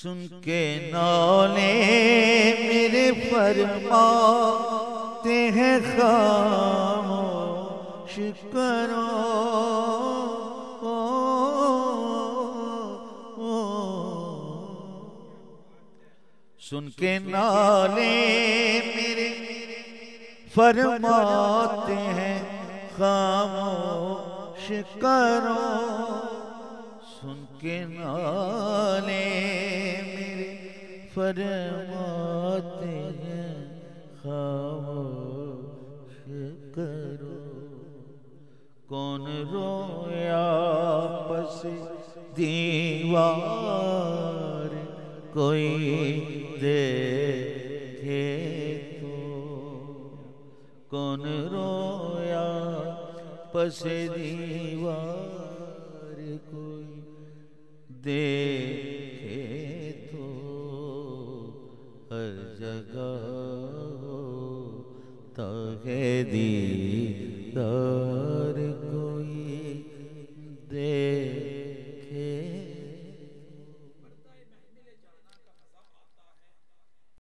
सुन के नौले मेरे फरमाते हैं खामोश करो। सुन के नाले मेरे फरमाते हैं खामोश करो। सुन के नाले मेरे फरमाते हैं खामोश करो। कौन रोया पस दीवार कोई देखे तो। कौन रोया पस दीवार कोई देखे तो। हर जगह ताके दीदार